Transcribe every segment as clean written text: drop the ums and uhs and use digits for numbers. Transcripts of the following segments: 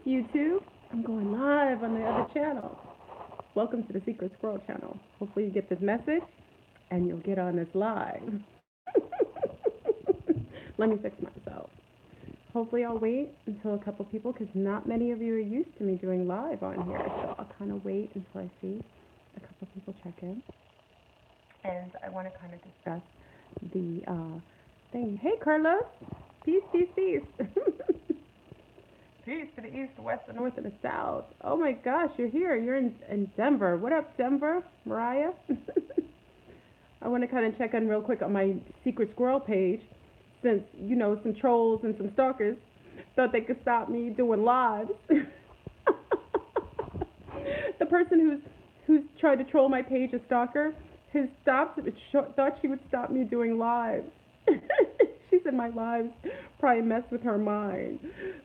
YouTube. I'm going live on the other channel. Welcome to the Secret Squirrel channel. Hopefully you get this message and you'll get on this live. Let me fix myself. Hopefully I'll wait until a couple people, because not many of you are used to me doing live on here. So I'll kind of wait until I see a couple people check in. And I want to kind of discuss the thing. Hey, Carlos. Peace, peace, peace. Peace to the east, the west, the north, and the south. Oh my gosh, you're here. You're in Denver. What up, Denver? Mariah? I want to kind of check in real quick on my Secret Squirrel page, since, you know, some trolls and some stalkers thought they could stop me doing lives. The person who's tried to troll my page, a stalker, has thought she would stop me doing lives. She said my lives probably mess with her mind,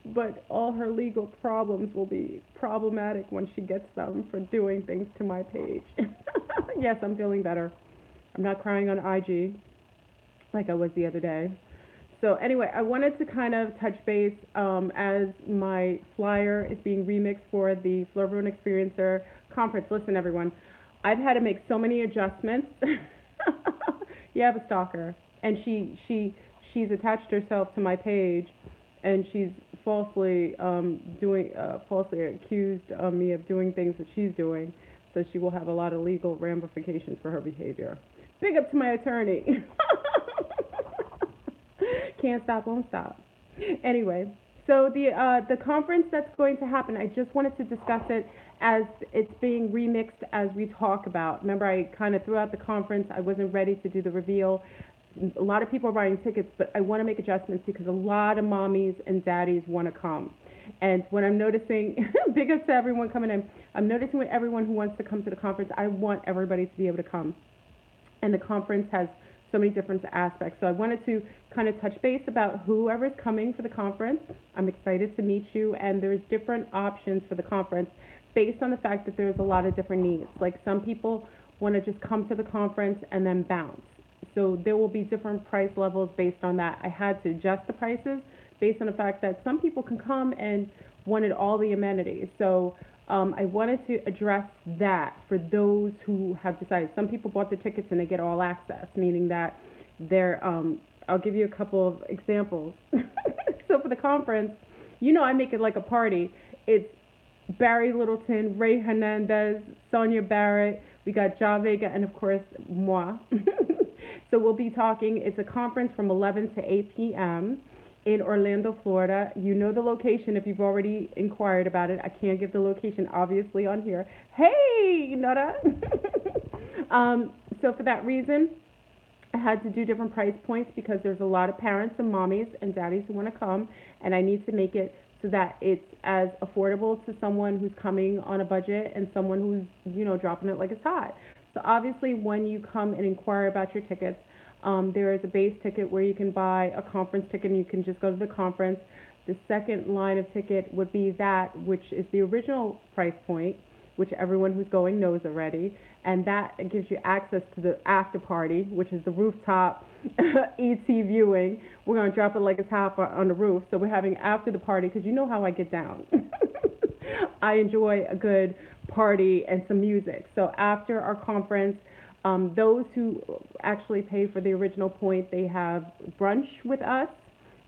but all her legal problems will be problematic when she gets them for doing things to my page. Yes, I'm feeling better. I'm not crying on IG like I was the other day. So anyway, I wanted to kind of touch base as my flyer is being remixed for the FleurBrun Experiencer conference. Listen, everyone, I've had to make so many adjustments. You have a stalker, and she's attached herself to my page, and she's falsely falsely accused me of doing things that she's doing. So she will have a lot of legal ramifications for her behavior. Big up to my attorney. Can't stop, won't stop. Anyway, so the conference that's going to happen, I just wanted to discuss it as it's being remixed as we talk about. Remember, I kind of threw out the conference. I wasn't ready to do the reveal. A lot of people are buying tickets, but I want to make adjustments because a lot of mommies and daddies want to come. And when I'm noticing, big ups to everyone coming in, I'm noticing with everyone who wants to come to the conference, I want everybody to be able to come. And the conference has so many different aspects. So I wanted to kind of touch base about whoever's coming for the conference. I'm excited to meet you, and there's different options for the conference based on the fact that there's a lot of different needs. Like some people want to just come to the conference and then bounce. So there will be different price levels based on that. I had to adjust the prices based on the fact that some people can come and wanted all the amenities. So I wanted to address that for those who have decided. Some people bought the tickets and they get all access, meaning that they're, I'll give you a couple of examples. So for the conference, you know, I make it like a party. It's Barry Littleton, Ray Hernandez, Sonia Barrett, we got Ja Vega, and of course, moi. So we'll be talking, it's a conference from 11 to 8 p.m. in Orlando, Florida. You know the location if you've already inquired about it. I can't give the location, obviously, on here. Hey, Nada. So for that reason, I had to do different price points because there's a lot of parents and mommies and daddies who want to come, and I need to make it so that it's as affordable to someone who's coming on a budget and someone who's, you know, dropping it like it's hot. So obviously, when you come and inquire about your tickets, there is a base ticket where you can buy a conference ticket and you can just go to the conference. The second line of ticket would be that, which is the original price point, which everyone who's going knows already. And that gives you access to the after party, which is the rooftop ET viewing. We're going to drop it like it's hot on the roof. So we're having after the party, because you know how I get down. I enjoy a good party and some music. So after our conference, those who actually pay for the original point, they have brunch with us,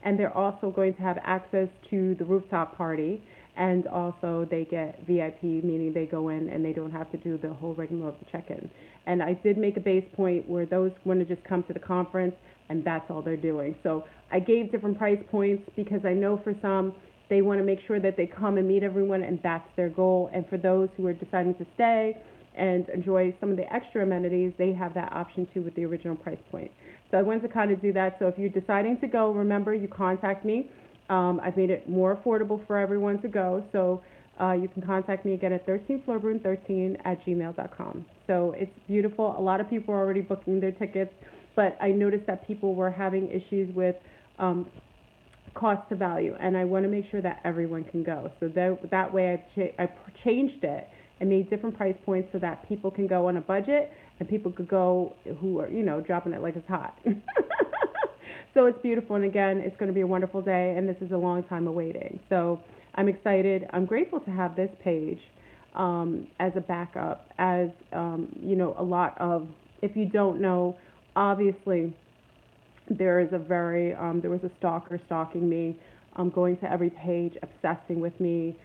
and they're also going to have access to the rooftop party, and also they get VIP, meaning they go in and they don't have to do the whole rigmarole of the check-in. And I did make a base point where those want to just come to the conference, and that's all they're doing. So I gave different price points because I know for some, they want to make sure that they come and meet everyone, and that's their goal. And for those who are deciding to stay and enjoy some of the extra amenities, they have that option too with the original price point. So I wanted to kind of do that. So if you're deciding to go, remember, you contact me. I've made it more affordable for everyone to go. So you can contact me again at 13FleurBrun13@gmail.com. So it's beautiful. A lot of people are already booking their tickets, but I noticed that people were having issues with cost to value, and I want to make sure that everyone can go. So that way I changed it and made different price points so that people can go on a budget and people could go who are, you know, dropping it like it's hot. So it's beautiful, and again, it's going to be a wonderful day, and this is a long time awaiting. So I'm excited. I'm grateful to have this page as a backup, as a lot of. If you don't know, obviously there was a stalker stalking me, going to every page, obsessing with me,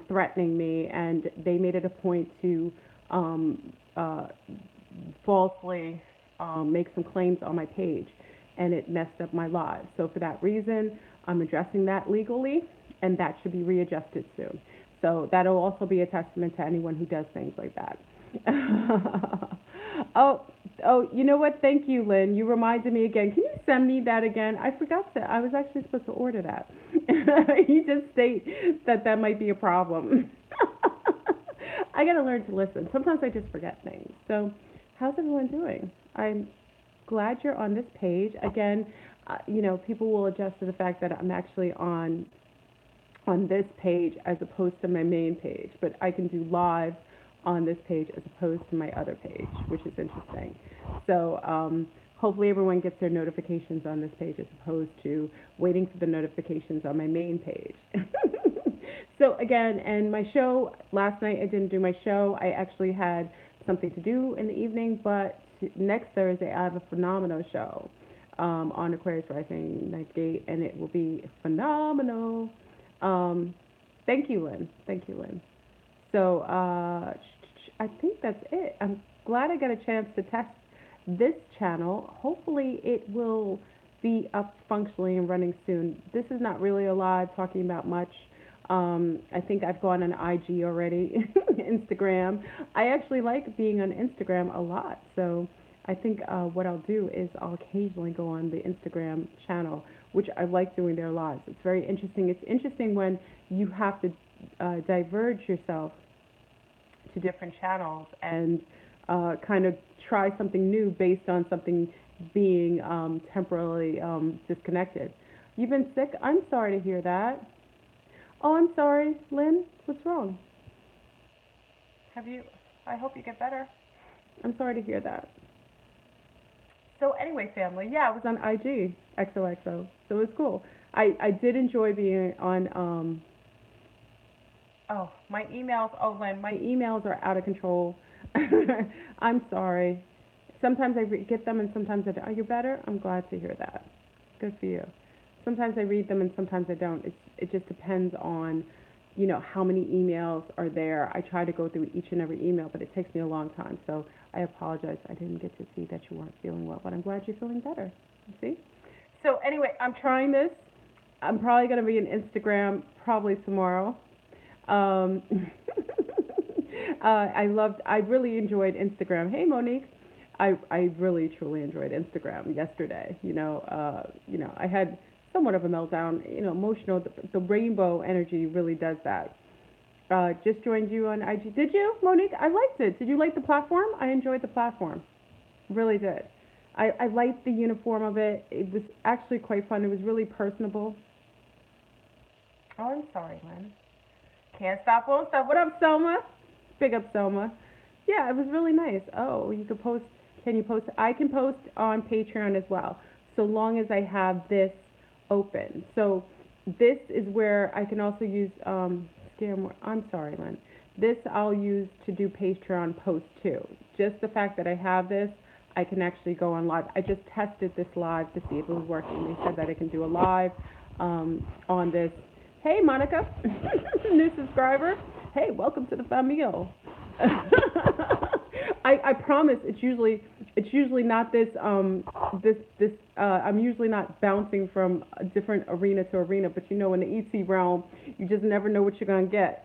threatening me, and they made it a point to um, uh, falsely make some claims on my page, and it messed up my lives. So for that reason, I'm addressing that legally, and that should be readjusted soon. So that'll also be a testament to anyone who does things like that. oh, you know what? Thank you, Lynn. You reminded me again. Can you send me that again? I forgot to. I was actually supposed to order that. You just state that that might be a problem. I got to learn to listen. Sometimes I just forget things. So, how's everyone doing? I'm glad you're on this page. Again, people will adjust to the fact that I'm actually on this page as opposed to my main page, but I can do live on this page as opposed to my other page, which is interesting. So hopefully everyone gets their notifications on this page as opposed to waiting for the notifications on my main page. So again, and my show, last night I didn't do my show. I actually had something to do in the evening, but next Thursday I have a phenomenal show on Aquarius Rising Night Gate, and it will be phenomenal. Thank you, Lynn. Thank you, Lynn. So I think that's it. I'm glad I got a chance to test this channel. Hopefully it will be up functionally and running soon. This is not really a live talking about much. I think I've gone on IG already, Instagram. I actually like being on Instagram a lot. So I think what I'll do is I'll occasionally go on the Instagram channel, which I like doing their lives. It's very interesting. It's interesting when you have to diverge yourself to different channels and kind of try something new based on something being temporarily disconnected. You've been sick? I'm sorry to hear that. Oh, I'm sorry, Lynn. What's wrong? Have you? I hope you get better. I'm sorry to hear that. So anyway, family, yeah, I was on IG, XOXO, so it was cool. I did enjoy being on, my emails, Lynn, my emails are out of control. I'm sorry. Sometimes I get them and sometimes I don't. Are you better? I'm glad to hear that. Good for you. Sometimes I read them and sometimes I don't. It just depends on, how many emails are there. I try to go through each and every email, but it takes me a long time. So I apologize. I didn't get to see that you weren't feeling well, but I'm glad you're feeling better. You see? So anyway, I'm trying this. I'm probably going to be on Instagram probably tomorrow. I really enjoyed Instagram. Hey, Monique. I really truly enjoyed Instagram yesterday. I had somewhat of a meltdown, emotional. The rainbow energy really does that. Just joined you on IG. Did you, Monique? I liked it. Did you like the platform? I enjoyed the platform. Really did. I liked the uniform of it. It was actually quite fun. It was really personable. Oh, I'm sorry, Lynn. Can't stop, won't stop. What up, Selma? Big up, Selma. Yeah, it was really nice. Oh, you could post. Can you post? I can post on Patreon as well, so long as I have this open. So this is where I can also use I'm sorry, Lynn. This I'll use to do Patreon posts too. Just the fact that I have this, I can actually go on live. I just tested this live to see if it was working. They said that I can do a live on this. Hey, Monica, new subscriber. Hey, welcome to the famille. I promise it's usually not this I'm usually not bouncing from a different arena to arena, but in the ET realm you just never know what you're gonna get.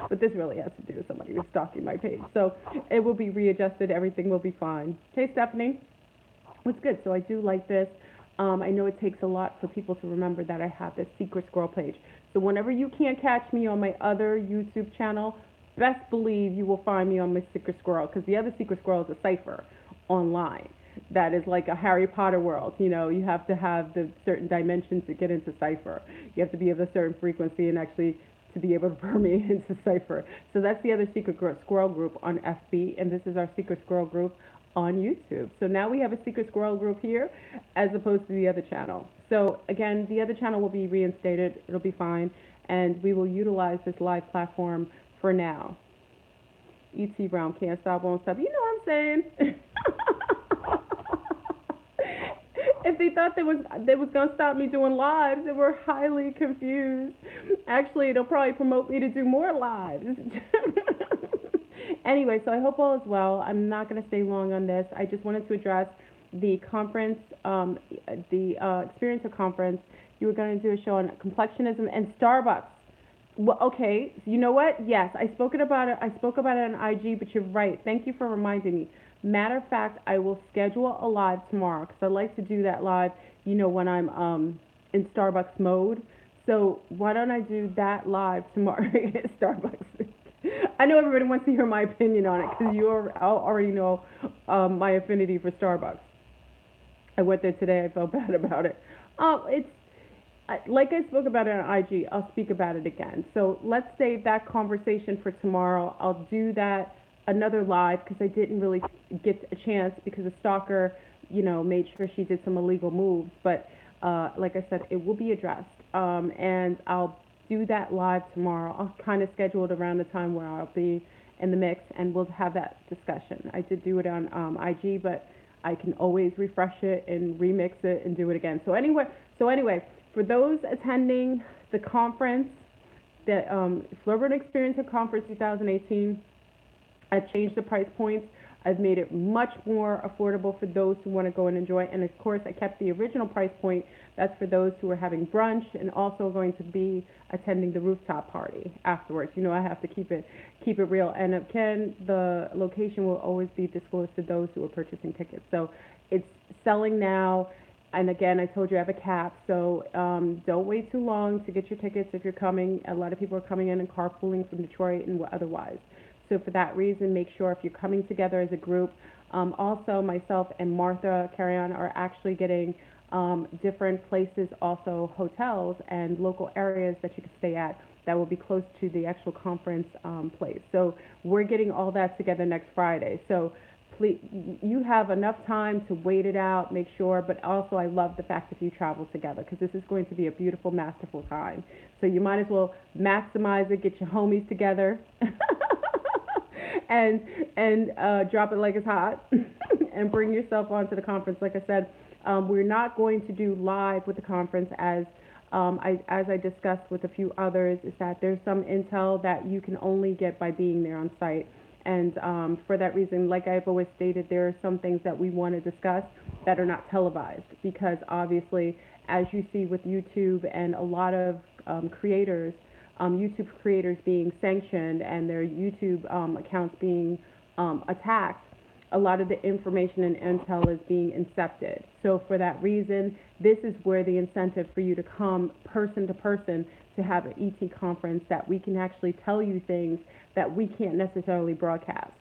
But this really has to do with somebody who's stalking my page, so it will be readjusted. Everything will be fine. Hey, Stephanie, what's good? So I do like this. I know it takes a lot for people to remember that I have this secret squirrel page. So whenever you can't catch me on my other YouTube channel, best believe you will find me on my secret squirrel, because the other secret squirrel is a cipher online. That is like a Harry Potter world. You have to have the certain dimensions to get into cipher. You have to be of a certain frequency and actually to be able to permeate into cipher. So that's the other secret squirrel group on FB, and this is our secret squirrel group on YouTube. So now we have a secret squirrel group here as opposed to the other channel. So again, the other channel will be reinstated. It'll be fine. And we will utilize this live platform for now. E.T. Brown can't stop, won't stop. You know what I'm saying? If they thought they was gonna stop me doing lives, they were highly confused. Actually, it'll probably promote me to do more lives. Anyway, so I hope all is well. I'm not gonna stay long on this. I just wanted to address the conference, the experience of conference. You were going to do a show on complexionism and Starbucks. Well, okay, you know what? Yes, I spoke about it. I spoke about it on IG, but you're right. Thank you for reminding me. Matter of fact, I will schedule a live tomorrow because I like to do that live, when I'm in Starbucks mode. So why don't I do that live tomorrow at Starbucks? I know everybody wants to hear my opinion on it because you already know my affinity for Starbucks. I went there today. I felt bad about it. It's like I spoke about it on IG. I'll speak about it again. So let's save that conversation for tomorrow. I'll do that another live because I didn't really get a chance because the stalker, made sure she did some illegal moves. But like I said, it will be addressed. And I'll do that live tomorrow. I'll kind of schedule it around the time where I'll be in the mix, and we'll have that discussion. I did do it on IG, but I can always refresh it and remix it and do it again. So anyway, for those attending the conference, the FleurBrun Experience Conference 2018, I've changed the price points. I've made it much more affordable for those who want to go and enjoy. And of course, I kept the original price point. That's for those who are having brunch and also going to be attending the rooftop party afterwards. I have to keep it real. And again, the location will always be disclosed to those who are purchasing tickets. So it's selling now. And again, I told you I have a cap, so don't wait too long to get your tickets if you're coming. A lot of people are coming in and carpooling from Detroit and otherwise. So for that reason, make sure if you're coming together as a group. Also, myself and Martha Carrion are actually getting different places, also hotels and local areas that you can stay at that will be close to the actual conference place. So we're getting all that together next Friday. So please, you have enough time to wait it out, make sure, but also I love the fact that you travel together because this is going to be a beautiful, masterful time. So you might as well maximize it, get your homies together, and drop it like it's hot, and bring yourself onto the conference. Like I said, we're not going to do live with the conference as I discussed with a few others, is that there's some intel that you can only get by being there on site. And for that reason, like I've always stated, there are some things that we want to discuss that are not televised because obviously, as you see with YouTube and a lot of creators, YouTube creators being sanctioned and their YouTube accounts being attacked, a lot of the information and intel is being incepted. So for that reason, this is where the incentive for you to come person to person to have an ET conference that we can actually tell you things that we can't necessarily broadcast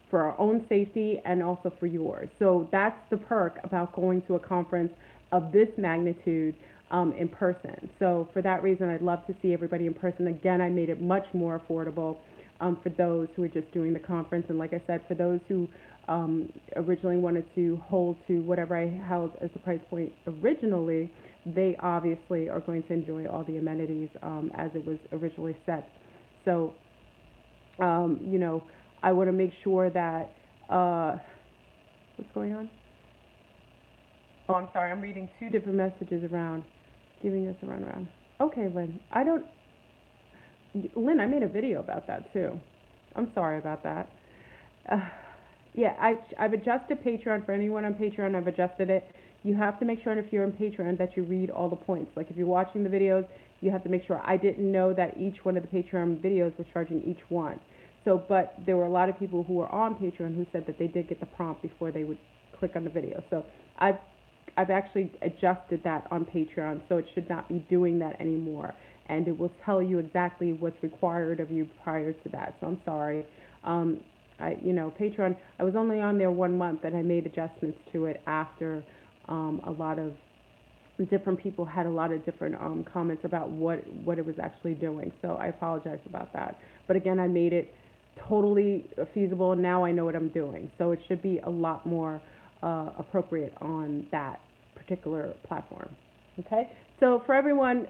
for our own safety and also for yours. So that's the perk about going to a conference of this magnitude in person. So for that reason, I'd love to see everybody in person. Again, I made it much more affordable for those who are just doing the conference. And like I said, for those who originally wanted to hold to whatever I held as the price point originally, they obviously are going to enjoy all the amenities as it was originally set. So, I want to make sure that, what's going on? Oh, I'm sorry, I'm reading two different messages around, giving us a runaround. Okay, Lynn, Lynn, I made a video about that too. I'm sorry about that. Yeah, I've adjusted Patreon. For anyone on Patreon, I've adjusted it. You have to make sure if you're on Patreon that you read all the points. Like if you're watching the videos, you have to make sure. I didn't know that each one of the Patreon videos was charging each one. So, but there were a lot of people who were on Patreon who said that they did get the prompt before they would click on the video. So I've actually adjusted that on Patreon, so it should not be doing that anymore. And it will tell you exactly what's required of you prior to that. So I'm sorry. Patreon, I was only on there 1 month and I made adjustments to it after a lot of different people had a lot of different comments about what it was actually doing. So I apologize about that. But again, I made it totally feasible. Now I know what I'm doing. So it should be a lot more appropriate on that particular platform. Okay? So for everyone,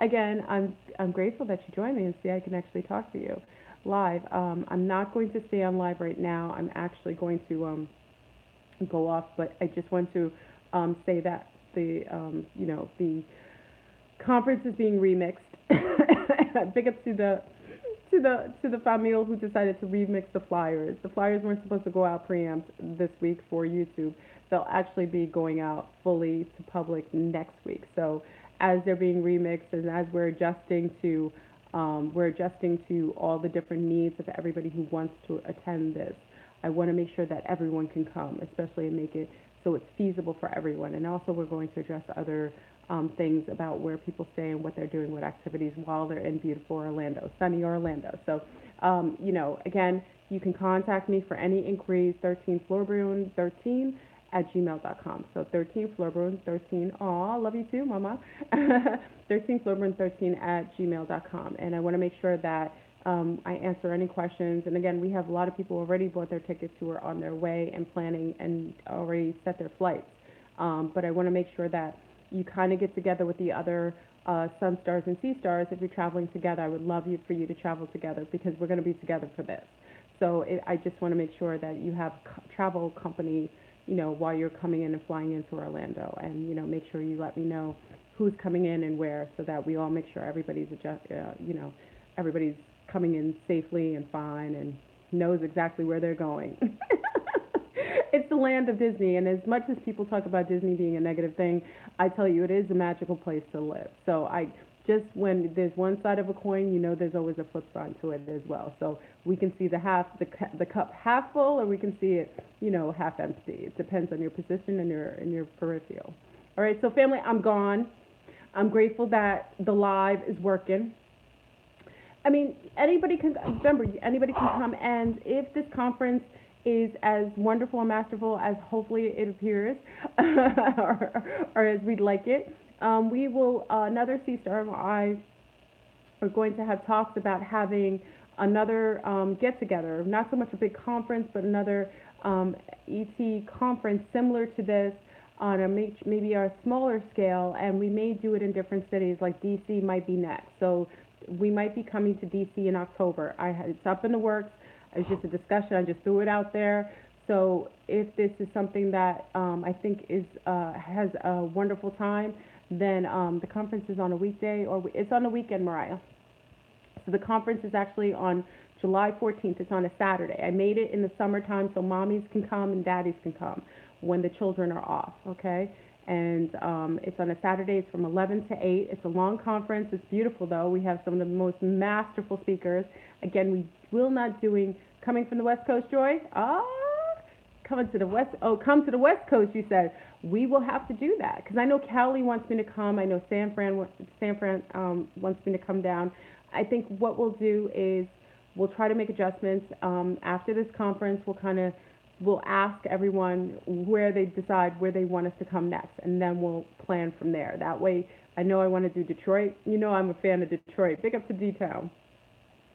again, I'm grateful that you joined me and see I can actually talk to you live. I'm not going to stay on live right now. I'm actually going to go off, but I just want to say that the the conference is being remixed. Big up to the family who decided to remix the flyers. The flyers weren't supposed to go out preempt this week for YouTube. They'll actually be going out fully to public next week. So as they're being remixed and as we're adjusting to all the different needs of everybody who wants to attend this. I want to make sure that everyone can come, especially and make it so it's feasible for everyone. And also we're going to address other things about where people stay and what they're doing with activities while they're in beautiful Orlando, sunny Orlando. So, again, you can contact me for any inquiries, 13 FleurBrun 13 at gmail.com. So 13 FleurBrun 13, aw, love you too, mama. 13 FleurBrun 13 at gmail.com. And I want to make sure that I answer any questions. And again, we have a lot of people already bought their tickets who are on their way and planning and already set their flights. But I want to make sure that you kind of get together with the other Sun Stars and Sea Stars. If you're traveling together, I would love for you to travel together because we're going to be together for this. So I just want to make sure that you have travel company, while you're coming in and flying into Orlando, and make sure you let me know who's coming in and where, so that we all make sure everybody's everybody's coming in safely and fine and knows exactly where they're going. It's the land of Disney, and as much as people talk about Disney being a negative thing, I tell you it is a magical place to live. So when there's one side of a coin, there's always a flip side to it as well. So we can see the cup half full, or we can see it, half empty. It depends on your position and your peripheral. All right, so family, I'm gone. I'm grateful that the live is working. I mean, anybody can come, and if this conference is as wonderful and masterful as hopefully it appears, or as we'd like it, we will, another C-Star and I are going to have talks about having another get-together, not so much a big conference, but another ET conference similar to this on maybe a smaller scale, and we may do it in different cities, like DC might be next. So we might be coming to DC in October. It's up in the works. It's just a discussion. I just threw it out there. So if this is something that I think has a wonderful time, then the conference is on a weekday, or it's on a weekend, Mariah. So the conference is actually on July 14th. It's on a Saturday. I made it in the summertime so mommies can come and daddies can come when the children are off, okay? And it's on a Saturday. It's from 11 to 8. It's a long conference. It's beautiful, though. We have some of the most masterful speakers. Again, we will not coming from the West Coast, Joy? Come to the West Coast, you said. We will have to do that, because I know Cali wants me to come. I know San Fran wants me to come down. I think what we'll do is we'll try to make adjustments. After this conference, we'll ask everyone where they decide where they want us to come next, and then we'll plan from there. That way, I know I want to do Detroit. I'm a fan of Detroit. Big up to D-Town.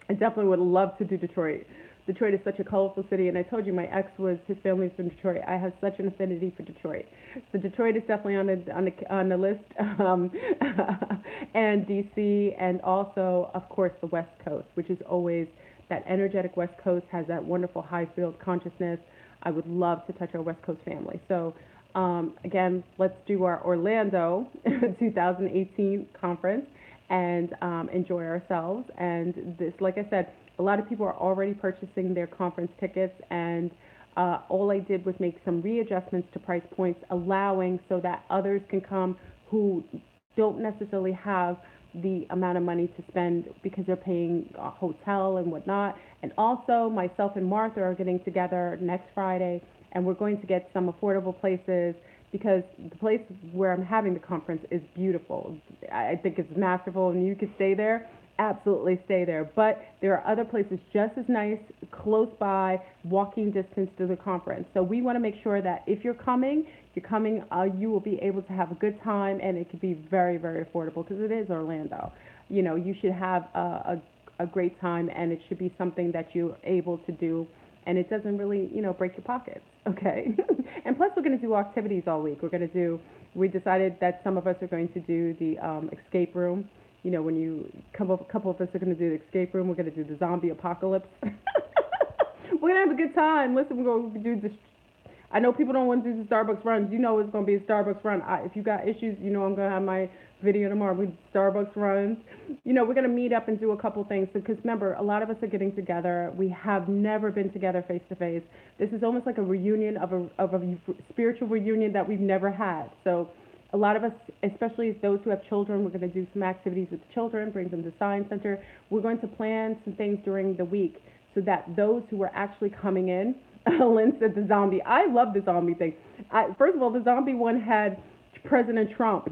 I definitely would love to do Detroit. Detroit is such a colorful city, and I told you my his family's from Detroit. I have such an affinity for Detroit. So Detroit is definitely on the list, and DC, and also, of course, the West Coast, which is always that energetic West Coast, has that wonderful high field consciousness. I would love to touch our West Coast family. So again, let's do our Orlando 2018 conference and enjoy ourselves. And this, like I said, a lot of people are already purchasing their conference tickets, and all I did was make some readjustments to price points, allowing so that others can come who don't necessarily have the amount of money to spend because they're paying a hotel and whatnot. And also, myself and Martha are getting together next Friday, and we're going to get some affordable places, because the place where I'm having the conference is beautiful. I think it's masterful, and you could stay there. Absolutely stay there. But there are other places just as nice, close by, walking distance to the conference. So we want to make sure that if you're coming, you will be able to have a good time, and it could be very, very affordable, because it is Orlando. You should have a a great time, and it should be something that you're able to do, and it doesn't really, break your pockets. Okay. And plus, we're going to do activities all week. We decided that some of us are going to do the escape room. When you come up, a couple of us are going to do the escape room. We're going to do the zombie apocalypse. We're going to have a good time. Listen, we're going to do this. I know people don't want to do the Starbucks runs. It's going to be a Starbucks run. If you got issues, I'm going to have my video tomorrow with Starbucks runs. We're going to meet up and do a couple things because remember, a lot of us are getting together. We have never been together face to face. This is almost like a reunion of a spiritual reunion that we've never had. So a lot of us, especially those who have children, we're going to do some activities with the children, bring them to Science Center. We're going to plan some things during the week so that those who are actually coming in, Lynn said the zombie. I love the zombie thing. First of all, the zombie one had President Trump.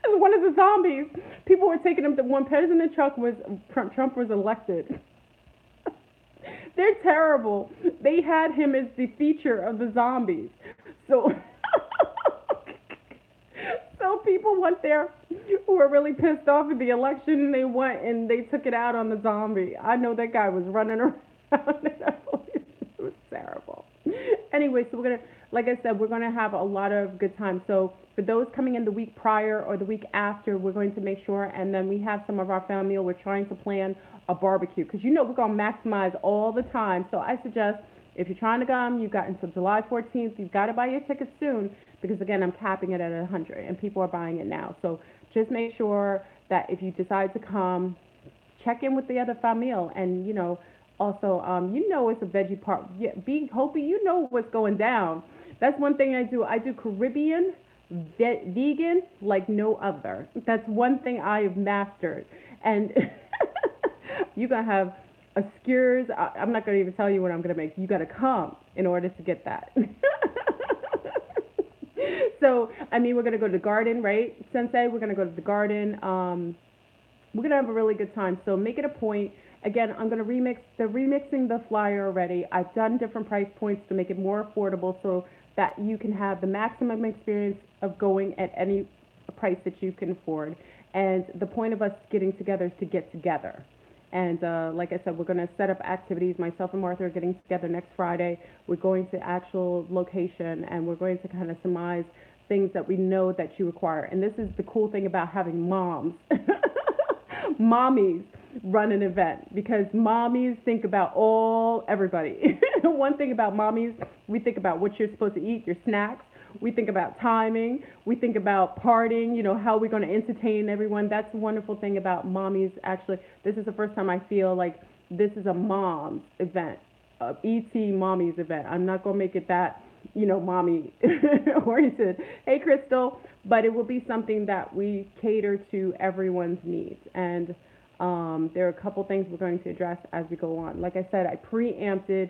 One of the zombies. People were taking him to when President Trump was elected. They're terrible. They had him as the feature of the zombies. So so people went there who were really pissed off at the election, and they went and they took it out on the zombie. I know that guy was running around. It was terrible. Anyway, so like I said, we're gonna have a lot of good time. So for those coming in the week prior or the week after, we're going to make sure, and then we have some of our family, we're trying to plan a barbecue because we're gonna maximize all the time. So I suggest if you're trying to come, you've got until July 14th. You've got to buy your tickets soon because again, I'm capping it at 100, and people are buying it now. So just make sure that if you decide to come, check in with the other family, and also, it's a veggie part. Yeah, Hopi, what's going down. That's one thing I do. I do Caribbean, vegan like no other. That's one thing I have mastered. And you're going to have skewers. I'm not going to even tell you what I'm going to make. You got to come in order to get that. So, we're going to go to the garden, right, Sensei? We're going to go to the garden. We're going to have a really good time. So make it a point. Again, I'm going to remixing the flyer already. I've done different price points to make it more affordable so that you can have the maximum experience of going at any price that you can afford. And the point of us getting together is to get together. And like I said, we're going to set up activities. Myself and Martha are getting together next Friday. We're going to actual location, and we're going to kind of surmise things that we know that you require. And this is the cool thing about having moms. Mommies run an event because mommies think about everybody. One thing about mommies, we think about what you're supposed to eat, your snacks. We think about timing. We think about partying, how we're going to entertain everyone. That's the wonderful thing about mommies. Actually, this is the first time I feel like this is a mom's event, ET mommy's event. I'm not going to make it that, mommy oriented. Hey, Crystal. But it will be something that we cater to everyone's needs. And there are a couple things we're going to address as we go on. Like I said, I preempted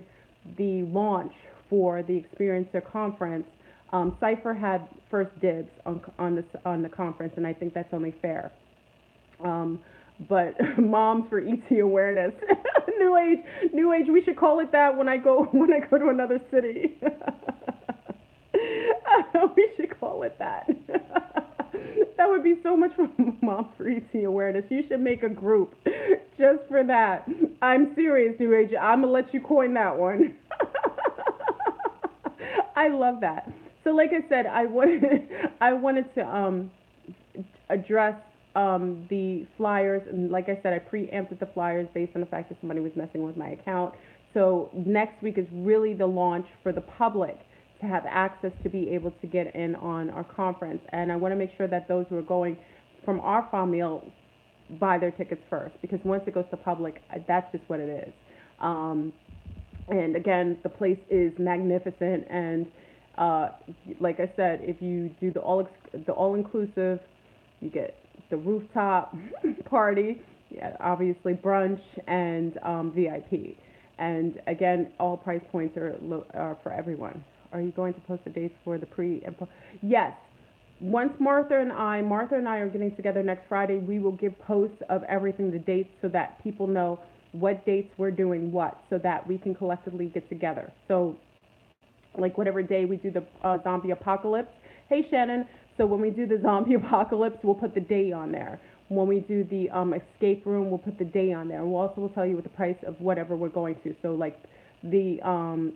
the launch for the Experiencer Conference. Cypher had first dibs on the conference, and I think that's only fair. But Moms for ET Awareness, New Age. We should call it that when I go to another city. We should call it that. That would be so much fun. Moms for ET Awareness. You should make a group just for that. I'm serious, New Age. I'm gonna let you coin that one. I love that. So, like I said, I wanted to address the flyers, and like I said, I preempted the flyers based on the fact that somebody was messing with my account. So next week is really the launch for the public to have access to be able to get in on our conference. And I want to make sure that those who are going from our family buy their tickets first, because once it goes to public, that's just what it is. And again, the place is magnificent, and like I said, if you do the all-inclusive, you get the rooftop party, obviously brunch, and VIP. And again, all price points are for everyone. Are you going to post the dates for the pre and post? Yes. Once Martha and I are getting together next Friday, we will give posts of everything, the dates, so that people know what dates we're doing what, so that we can collectively get together. So like whatever day we do the zombie apocalypse. Hey, Shannon. So when we do the zombie apocalypse, we'll put the date on there. when we do the escape room, we'll put the day on there, and we'll also will tell you what the price of whatever we're going to. So like the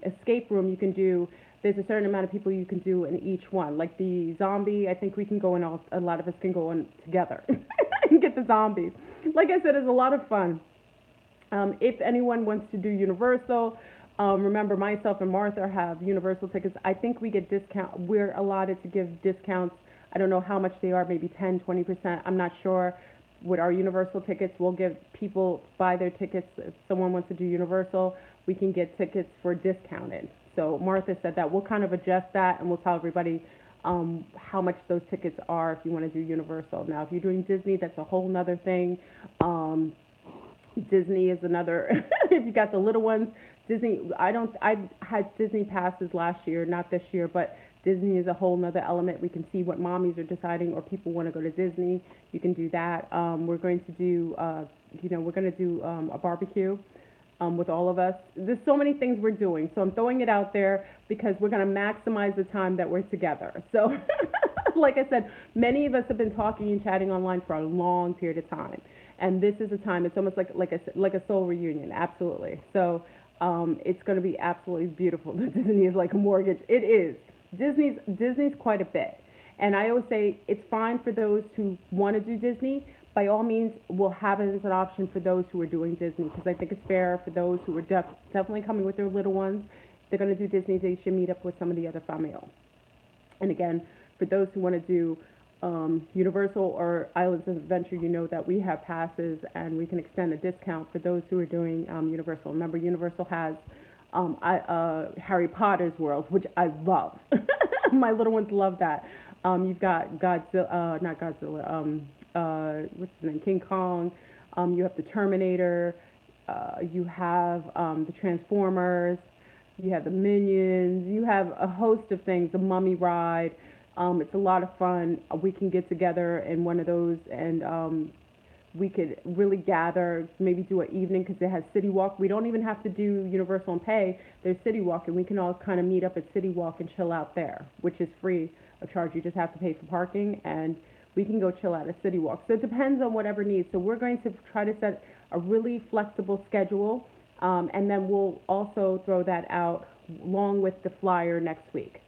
escape room, you can do. There's a certain amount of people you can do in each one. Like the zombie, I think we can go in all. A lot of us can go in together and get the zombies. Like I said, it's a lot of fun. If anyone wants to do Universal, remember myself and Martha have Universal tickets. I think we get discount. We're allotted to give discounts. I don't know how much they are, maybe 10, 20%. I'm not sure. With our Universal tickets, we'll give people buy their tickets. If someone wants to do Universal, we can get tickets for discounted. So Martha said that we'll kind of adjust that, and we'll tell everybody how much those tickets are if you want to do Universal. Now, if you're doing Disney, that's a whole nother thing. Disney is another. If you got the little ones, Disney. I had Disney passes last year, not this year, but Disney is a whole nother element. We can see what mommies are deciding, or people want to go to Disney. You can do that. We're going to do, we're going to do a barbecue with all of us. There's so many things we're doing. So I'm throwing it out there because we're going to maximize the time that we're together. So, like I said, many of us have been talking and chatting online for a long period of time. And this is a time, it's almost like a soul reunion, absolutely. So it's going to be absolutely beautiful. Disney is like a mortgage. It is. Disney's quite a bit. And I always say it's fine for those who want to do Disney. By all means, we'll have it as an option for those who are doing Disney, because I think it's fair for those who are definitely coming with their little ones. They're going to do Disney, they should meet up with some of the other family. And again, for those who want to do Universal or Islands of Adventure, you know that we have passes and we can extend a discount for those who are doing Universal. Remember, Universal has Harry Potter's world, which I love. My little ones love that. You've got Godzilla, not Godzilla, what's his name, King Kong. You have the Terminator. You have the Transformers. You have the Minions. You have a host of things, the Mummy ride. It's a lot of fun. We can get together in one of those, and we could really gather, maybe do an evening, because it has City Walk. We don't even have to do Universal and pay. There's City Walk, and we can all kind of meet up at City Walk and chill out there, which is free of charge. You just have to pay for parking, and we can go chill out at City Walk. So it depends on whatever needs. So we're going to try to set a really flexible schedule, and then we'll also throw that out along with the flyer next week.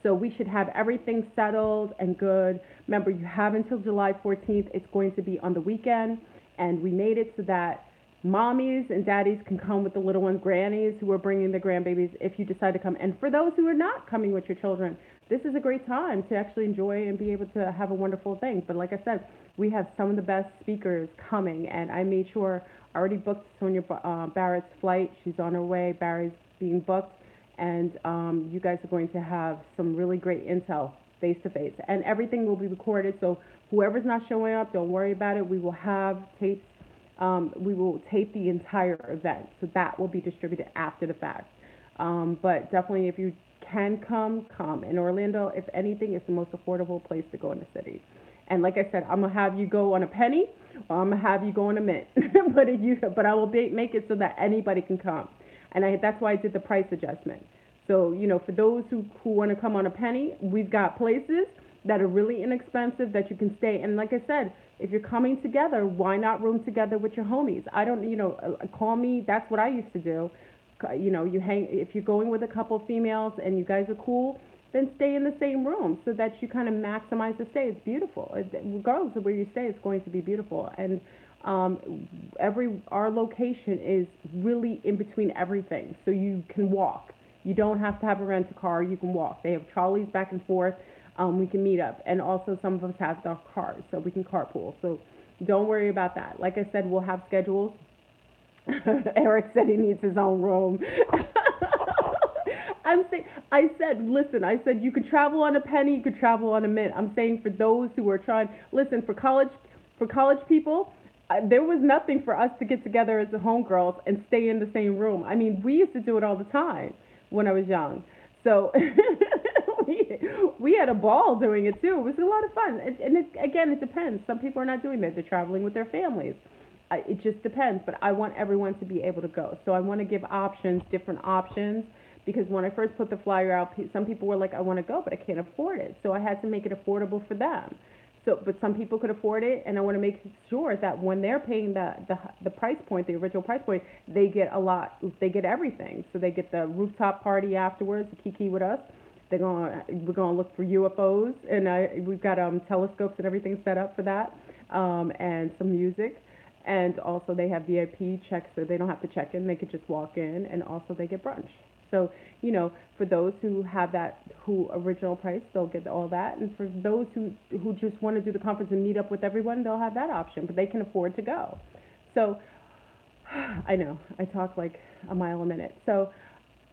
So we should have everything settled and good. Remember, you have until July 14th. It's going to be on the weekend, and we made it so that mommies and daddies can come with the little ones, grannies who are bringing the grandbabies if you decide to come. And for those who are not coming with your children, this is a great time to actually enjoy and be able to have a wonderful thing. But like I said, we have some of the best speakers coming, and I made sure I already booked Sonia Barrett's flight. She's on her way. Barry's being booked. And you guys are going to have some really great intel face-to-face. And everything will be recorded, so whoever's not showing up, don't worry about it. We will have tapes. We will tape the entire event, so that will be distributed after the fact. But definitely, if you can come. In Orlando, if anything, it's the most affordable place to go in the city. And like I said, I'm going to have you go on a penny, or I'm going to have you go on a mint. but I will make it so that anybody can come. And that's why I did the price adjustment. So, for those who want to come on a penny, we've got places that are really inexpensive that you can stay. And like I said, if you're coming together, why not room together with your homies? I don't, call me. That's what I used to do. You hang, if you're going with a couple of females and you guys are cool, then stay in the same room so that you kind of maximize the stay. It's beautiful. Regardless of where you stay, it's going to be beautiful. And our location is really in between everything, so you can walk. You don't have to have a rent-a-car. You can walk. They have trolleys back and forth. We can meet up, and also some of us have our cars, so we can carpool. So don't worry about that. Like I said, we'll have schedules. Eric said he needs his own room. I said you could travel on a penny, you could travel on a mint. I'm saying for those who are trying, listen, for college people, there was nothing for us to get together as the homegirls and stay in the same room. I mean, we used to do it all the time when I was young. So we had a ball doing it too. It was a lot of fun. And again, it depends. Some people are not doing that. They're traveling with their families. It just depends. But I want everyone to be able to go. So I want to give different options. Because when I first put the flyer out, some people were like, I want to go, but I can't afford it. So I had to make it affordable for them. So, but some people could afford it, and I want to make sure that when they're paying the price point, the original price point, they get a lot. They get everything. So they get the rooftop party afterwards, Kiki with us. We're gonna look for UFOs, and we've got telescopes and everything set up for that, and some music. And also they have VIP checks, so they don't have to check in; they could just walk in, and also they get brunch. So, for those who have that, who original price, they'll get all that. And for those who just want to do the conference and meet up with everyone, they'll have that option, but they can afford to go. So, I know, I talk like a mile a minute. So,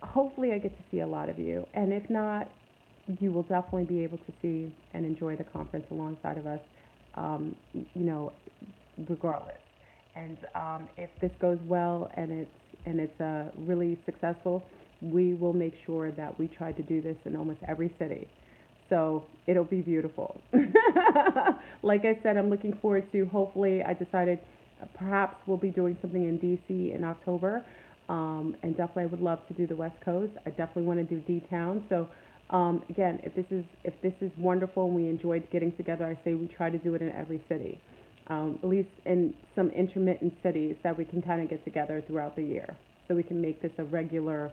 hopefully I get to see a lot of you. And if not, you will definitely be able to see and enjoy the conference alongside of us, regardless. And if this goes well and it's really successful, we will make sure that we try to do this in almost every city. So it'll be beautiful. Like I said, I'm looking forward to, hopefully, I decided perhaps we'll be doing something in DC in October. And definitely I would love to do the West Coast. I definitely want to do D-Town. So again, if this is wonderful and we enjoyed getting together, I say we try to do it in every city. At least in some intermittent cities that we can kind of get together throughout the year. So we can make this a regular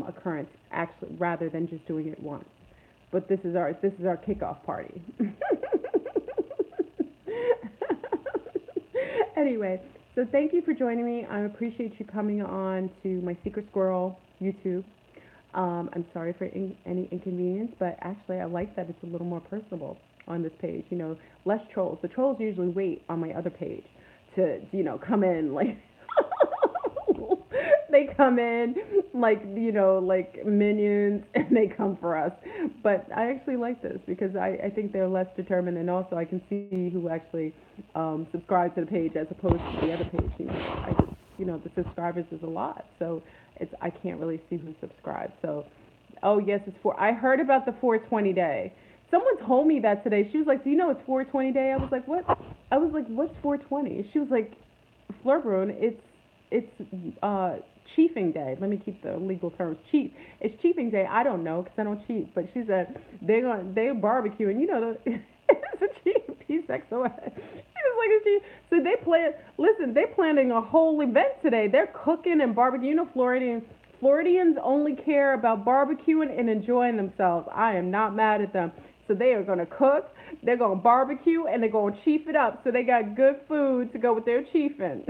occurrence, actually, rather than just doing it once. But this is our kickoff party. Anyway, so thank you for joining me. I appreciate you coming on to my Secret Squirrel YouTube. I'm sorry for any inconvenience, but actually I like that it's a little more personable on this page. Less trolls. The trolls usually wait on my other page to come in like they come in like like minions, and they come for us. But I actually like this because I think they're less determined, and also I can see who actually subscribe to the page as opposed to the other page. I just the subscribers is a lot, so I can't really see who subscribed. So oh yes, I heard about the 420 day. Someone told me that today. She was like, "Do you know it's 420 day?" I was like, "What?" I was like, "What's 420?" She was like, "FleurBrun, it's chiefing day." Let me keep the legal terms. Chief. It's chiefing day. I don't know because I don't cheat. But she said they're barbecuing. It's a chief. He's XOS. She was like a chief. So they're planning a whole event today. They're cooking and barbecuing. Floridians only care about barbecuing and enjoying themselves. I am not mad at them. So they are going to cook, they're going to barbecue, and they're going to chief it up. So they got good food to go with their chiefing.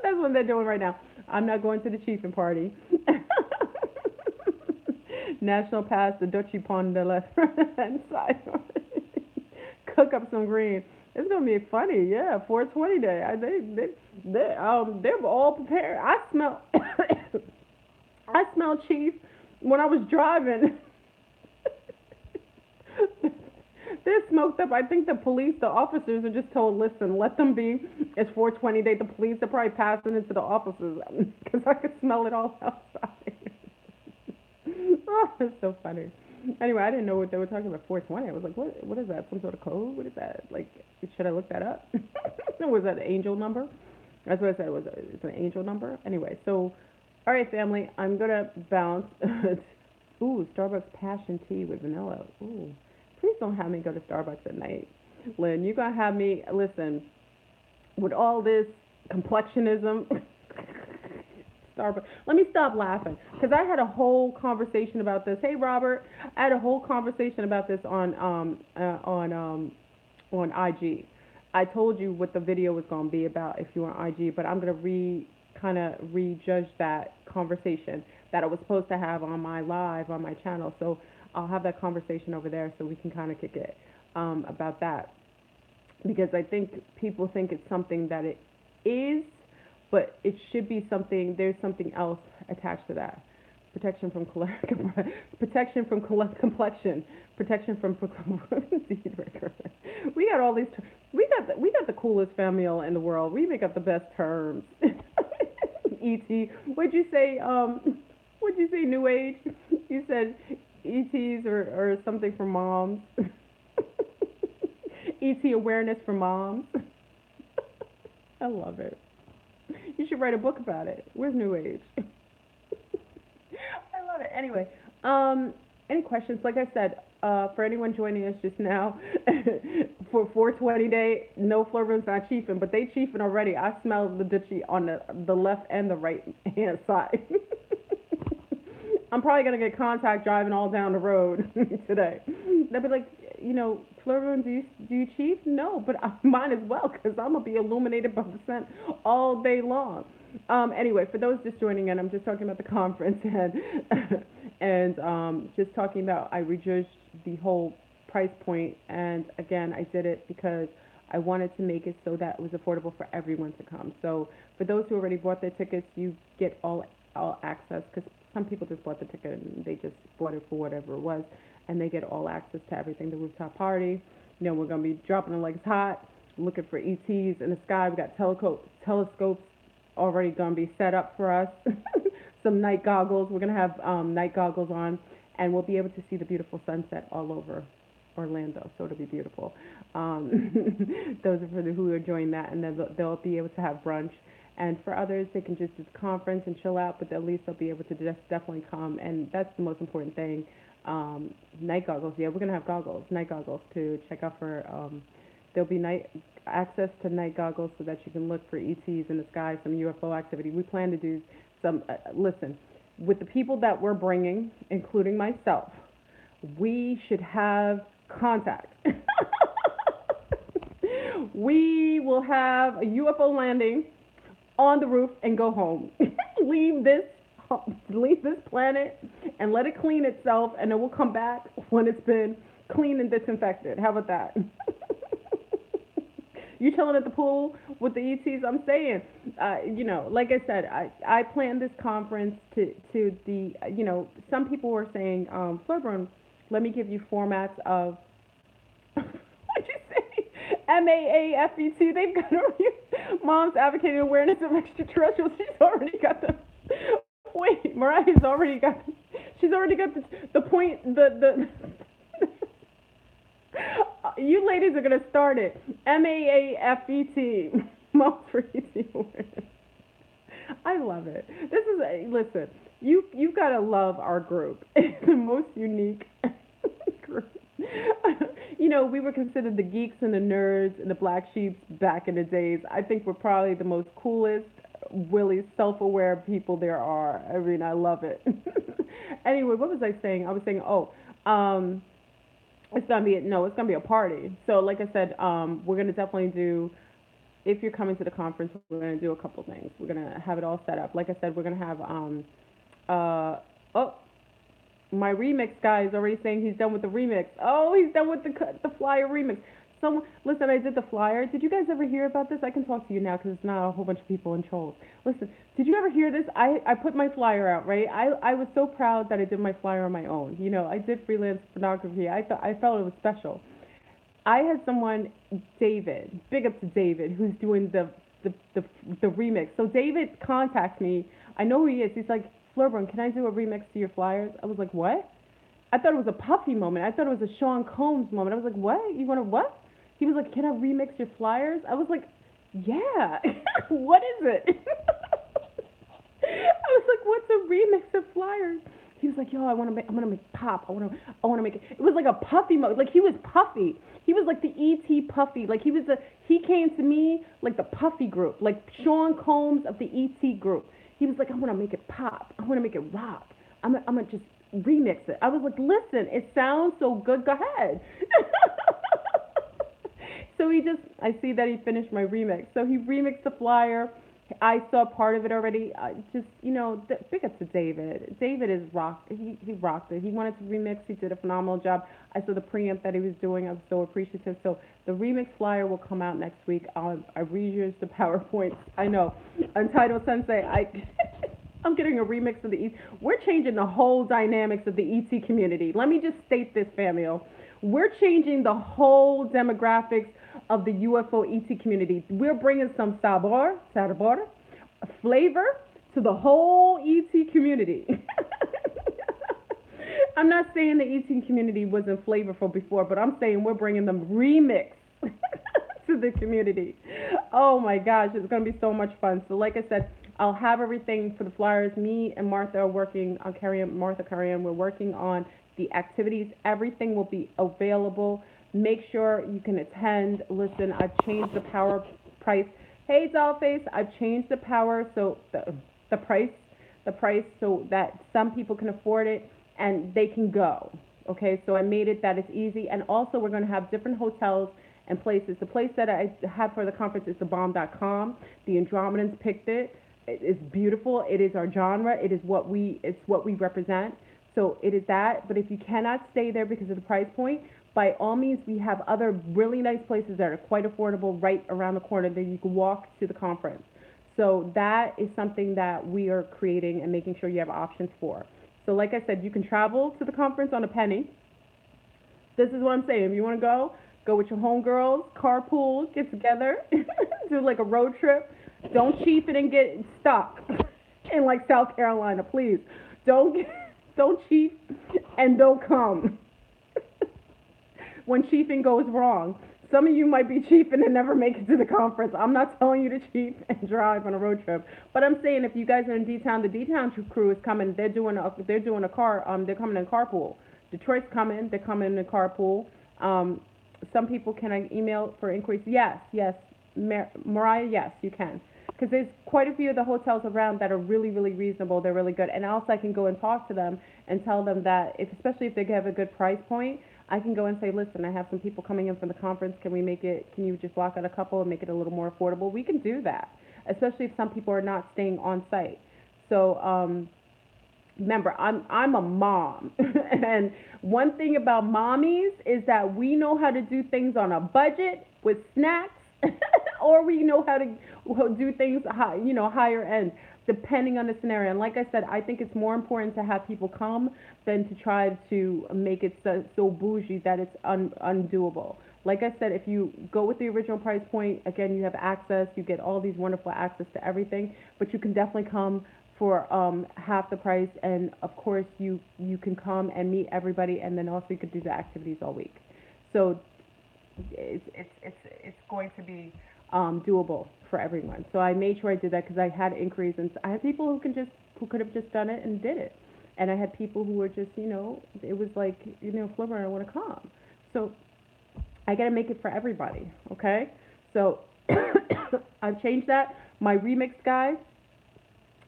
That's what they're doing right now. I'm not going to the chiefing party. National Pass, the Duchy Pond de la inside. Cook up some green. It's going to be funny. Yeah, 420 day. They're all prepared. I smell chief when I was driving. They're smoked up. I think the officers are just told, listen, let them be. It's 420 day. The police are probably passing it to the officers because I could smell it all outside. Oh, it's so funny. Anyway, I didn't know what they were talking about 420. I was like, what is that? Some sort of code? What is that? Like, should I look that up? Was that an angel number? That's what I said. It's an angel number? Anyway, so, all right, family, I'm going to bounce. Ooh, Starbucks passion tea with vanilla. Ooh. Please don't have me go to Starbucks at night. Lynn, you're going to have me, listen, with all this complexionism, Starbucks. Let me stop laughing because I had a whole conversation about this. Hey, Robert, I had a whole conversation about this on IG. I told you what the video was going to be about if you were on IG, but I'm going to rejudge that conversation that I was supposed to have on my live on my channel. So I'll have that conversation over there so we can kind of kick it about that, because I think people think it's something that it is, but it should be something. There's something else attached to that. Protection from protection from complexion, protection from we got all these. We got the coolest family in the world. We make up the best terms. ET. What'd you say? What'd you say? New Age. You said ETs or something for moms. ET awareness for moms. I love it. You should write a book about it. Where's New Age? I love it. Anyway, any questions? Like I said, for anyone joining us just now, for 420 day, no FleurBrun's not chiefing, but they chiefing already. I smell the ditchy on the left and the right hand side. I'm probably gonna get contact driving all down the road today. They'll be like, FleurBrun, do you chief? No, but I might as well because I'm gonna be illuminated by the scent all day long. Anyway, for those just joining in, I'm just talking about the conference and just talking about I reduced the whole price point, and again, I did it because I wanted to make it so that it was affordable for everyone to come. So for those who already bought their tickets, you get all access because some people just bought the ticket and they just bought it for whatever it was, and they get all access to everything. The rooftop party, we're gonna be dropping the legs hot, looking for ETs in the sky. We got telescopes already gonna be set up for us. Some night goggles. We're gonna have night goggles on, and we'll be able to see the beautiful sunset all over Orlando. So it'll be beautiful. Those are for the who are enjoying that, and then they'll be able to have brunch. And for others, they can just do the conference and chill out, but at least they'll be able to just definitely come, and that's the most important thing. Night goggles. Yeah, we're gonna have night goggles to check out for. There'll be access to night goggles so that you can look for ETs in the sky, some UFO activity. We plan to do some. Listen, with the people that we're bringing, including myself, we should have contact. We will have a UFO landing on the roof and go home. leave this planet and let it clean itself, and then we'll come back when it's been cleaned and disinfected. How about that? You chilling at the pool with the ETs? I'm saying, like I said, I planned this conference to the, some people were saying, FleurBrun, let me give you formats of, what'd you say? MAAFET. They've got Mom's advocating awareness of extraterrestrials. She's already got the, wait, Mariah's already got, she's already got the point, the you ladies are going to start it. MAAFET. Mom's for ET awareness. I love it. This is, listen, you've got to love our group. It's the most unique group. We were considered the geeks and the nerds and the black sheep back in the days. I think we're probably the most coolest, really self-aware people there are. I mean, I love it. Anyway, what was I saying? I was saying, it's gonna be a party. So, like I said, we're gonna definitely do. If you're coming to the conference, we're gonna do a couple things. We're gonna have it all set up. Like I said, we're gonna have. My remix guy is already saying he's done with the remix. Oh, he's done with the flyer remix. So, listen, I did the flyer. Did you guys ever hear about this? I can talk to you now because it's not a whole bunch of people in trolls. Listen, did you ever hear this? I put my flyer out, right? I was so proud that I did my flyer on my own. I did freelance photography. I felt it was special. I had someone, David, big up to David, who's doing the remix. So David contacts me. I know who he is. He's like, FleurBrun, can I do a remix to your flyers? I was like, what? I thought it was a Puffy moment. I thought it was a Sean Combs moment. I was like, what? You want to what? He was like, can I remix your flyers? I was like, yeah. What is it? I was like, what's a remix of flyers? He was like, yo, I'm gonna make pop. I wanna make it. It was like a Puffy mode. Like he was Puffy. He was like the ET Puffy. Like he came to me like the Puffy group, like Sean Combs of the ET group. He was like, I wanna make it pop. I wanna make it rock. I'm gonna just remix it. I was like, listen, it sounds so good. Go ahead. So I see that he finished my remix. So he remixed the flyer. I saw part of it already. Big up to David. David is rocked. He rocked it. He wanted to remix. He did a phenomenal job. I saw the preamp that he was doing. I was so appreciative. So the remix flyer will come out next week. I reused the PowerPoint. I know. Untitled Sensei. I'm getting a remix of the ET. We're changing the whole dynamics of the ET community. Let me just state this, Famio. We're changing the whole demographics of the UFO ET community. We're bringing some sabor, flavor to the whole ET community. I'm not saying the ET community wasn't flavorful before, but I'm saying we're bringing them remix to the community. Oh my gosh, it's going to be so much fun. So like I said, I'll have everything for the flyers. Me and Martha are working on Martha Carrion. We're working on the activities. Everything will be available. Make sure you can attend. Listen, I've changed the power price. Hey, Dollface, I've changed the power so the price the price so that some people can afford it and they can go. Okay, so I made it that it's easy, and also we're going to have different hotels and places. The place that I have for the conference is thebomb.com. The Andromedans picked it. It's beautiful. It is our genre. It's what we represent. So it is that. But if you cannot stay there because of the price point, by all means, we have other really nice places that are quite affordable right around the corner that you can walk to the conference. So that is something that we are creating and making sure you have options for. So like I said, you can travel to the conference on a penny. This is what I'm saying. If you want to go with your homegirls, carpool, get together, do like a road trip. Don't cheap it and get stuck in like South Carolina, please. Don't don't cheap and don't come when chiefing goes wrong. Some of you might be chiefing and never make it to the conference. I'm not telling you to chief and drive on a road trip, but I'm saying if you guys are in D-Town, the D-Town crew is coming. They're doing a car. They're coming in carpool. Detroit's coming. They're coming in carpool. Some people, can I email for inquiries? Yes, yes. Mariah, yes, you can. Because there's quite a few of the hotels around that are really, really reasonable. They're really good. And also I can go and talk to them and tell them that, especially if they have a good price point, I can go and say, listen, I have some people coming in from the conference. Can you just block out a couple and make it a little more affordable? We can do that, especially if some people are not staying on site. So remember, I'm a mom. And one thing about mommies is that we know how to do things on a budget with snacks or we know how to do things higher end, depending on the scenario. And like I said, I think it's more important to have people come than to try to make it so bougie that it's undoable. Like I said, if you go with the original price point, again, you have access, you get all these wonderful access to everything, but you can definitely come for half the price, and of course you can come and meet everybody, and then also you could do the activities all week. So it's going to be doable for everyone. So I made sure I did that because I had inquiries, and I had people who could have just done it and did it, and I had people who were just it was like FleurBrun, I want to come. So I got to make it for everybody. Okay, so I've changed that. My remix guys.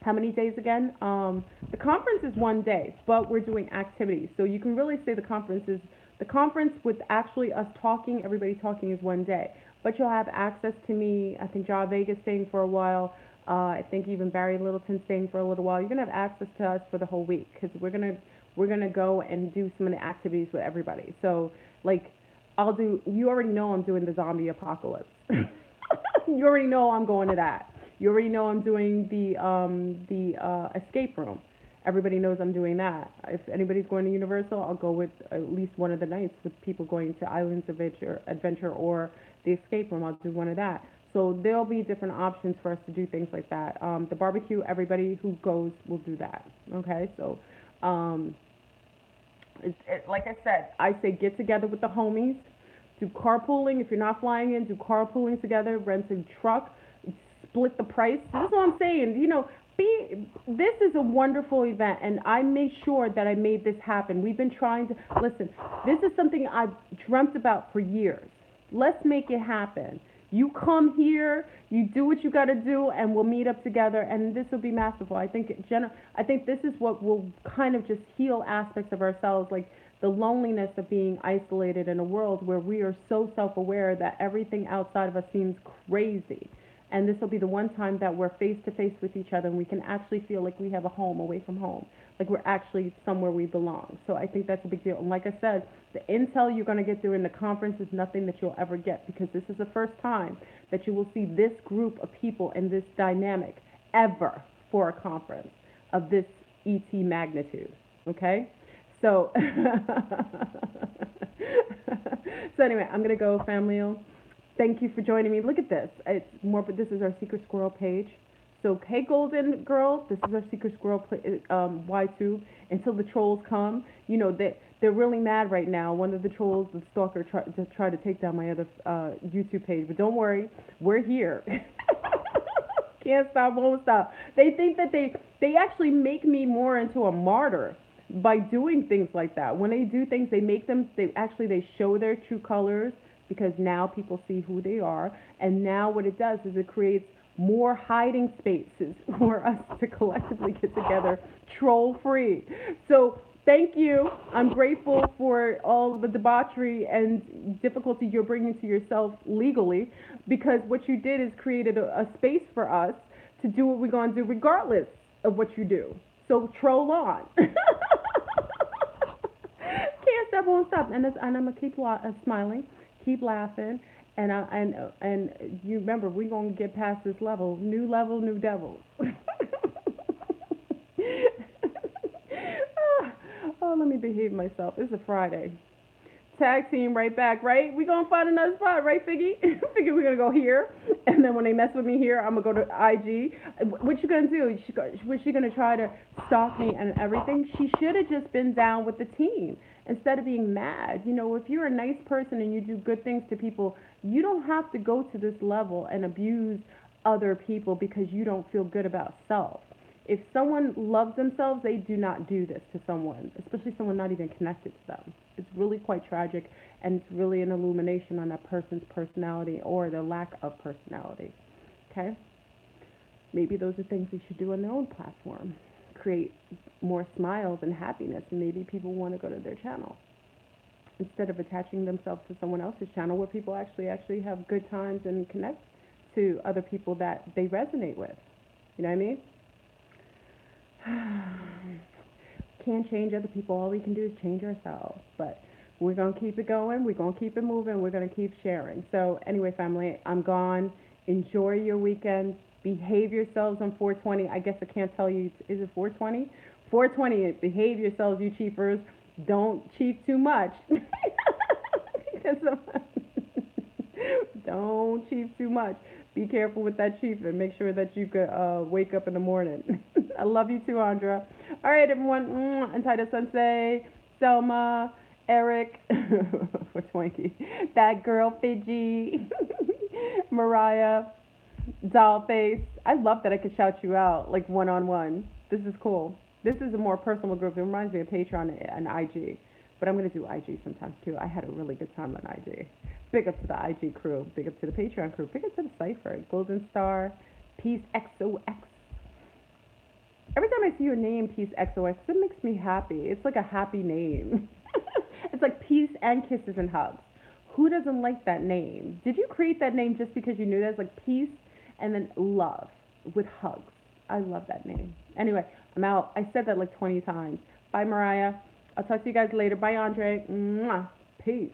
How many days again? The conference is 1 day, but we're doing activities. So you can really say the conference with actually us talking, everybody talking is 1 day. But you'll have access to me. I think John Vega's staying for a while. I think even Barry Littleton's staying for a little while. You're gonna have access to us for the whole week because we're gonna go and do some of the activities with everybody. So like you already know I'm doing the zombie apocalypse. You already know I'm going to that. You already know I'm doing the escape room. Everybody knows I'm doing that. If anybody's going to Universal, I'll go with at least one of the nights with people going to Islands Adventure or the escape room. I'll do one of that. So there'll be different options for us to do things like that. The barbecue, everybody who goes will do that. Okay, so like I said, I say get together with the homies, do carpooling. If you're not flying in, do carpooling together, rent a truck, split the price. This is what I'm saying. This is a wonderful event, and I made sure that I made this happen. We've been trying to, listen, this is something I've dreamt about for years. Let's make it happen. You come here, you do what you got to do, and we'll meet up together, and this will be masterful. I think this is what will kind of just heal aspects of ourselves, like the loneliness of being isolated in a world where we are so self-aware that everything outside of us seems crazy. And this will be the one time that we're face to face with each other and we can actually feel like we have a home away from home, like we're actually somewhere we belong. So I think that's a big deal. And like I said, the intel you're going to get during the conference is nothing that you'll ever get, because this is the first time that you will see this group of people and this dynamic ever for a conference of this ET magnitude. Okay? So, so anyway, I'm going to go, family. Thank you for joining me. Look at this. It's more, but this is our Secret Squirrel page. So, hey, Golden Girl, this is our Secret Squirrel YTube. Until the trolls come, they're really mad right now. One of the trolls, the stalker, tried to take down my other YouTube page. But don't worry, we're here. Can't stop, won't stop. They think that they actually make me more into a martyr by doing things like that. When they do things, they make them, they show their true colors because now people see who they are. And now what it does is it creates more hiding spaces for us to collectively get together troll free. So thank you. I'm grateful for all the debauchery and difficulty you're bringing to yourself legally, because what you did is created a space for us to do what we're going to do regardless of what you do. So troll on. Can't stop, won't stop. And I'm going to keep smiling, keep laughing. And you remember, we're going to get past this level, new devils. Oh, let me behave myself. It's a Friday. Tag team right back, right? We gonna find another spot, right, Figgy? Figgy, we're gonna go here, and then when they mess with me here, I'm gonna go to IG. What you gonna do? Was she gonna try to stalk me and everything? She should have just been down with the team instead of being mad. You know, if you're a nice person and you do good things to people, you don't have to go to this level and abuse other people because you don't feel good about self. If someone loves themselves, they do not do this to someone, especially someone not even connected to them. It's really quite tragic, and it's really an illumination on that person's personality or their lack of personality. Okay? Maybe those are things they should do on their own platform. Create more smiles and happiness, and maybe people want to go to their channel instead of attaching themselves to someone else's channel where people actually have good times and connect to other people that they resonate with. You know what I mean? Can't change other people. All we can do is change ourselves. But we're going to keep it going. We're going to keep it moving. We're going to keep sharing. So anyway, family, I'm gone. Enjoy your weekend. Behave yourselves on 420. I guess I can't tell you. Is it 420? 420. Behave yourselves, you chiefers. Don't chief too much. Don't chief too much. Be careful with that chief and make sure that you could wake up in the morning. I love you too, Andra. All right, everyone. And Taita Sensei, Selma, Eric, for Twinkie, that girl Fiji, Mariah, Dollface. I love that I could shout you out like one-on-one. This is cool. This is a more personal group. It reminds me of Patreon and IG. But I'm going to do IG sometimes too. I had a really good time on IG. Big up to the IG crew. Big up to the Patreon crew. Big up to the Cypher. Golden Star. Peace XOX. Every time I see your name, Peace XOX, it makes me happy. It's like a happy name. It's like peace and kisses and hugs. Who doesn't like that name? Did you create that name just because you knew that? It's like peace and then love with hugs. I love that name. Anyway, I'm out. I said that like 20 times. Bye, Mariah. I'll talk to you guys later. Bye, Andre. Mwah. Peace.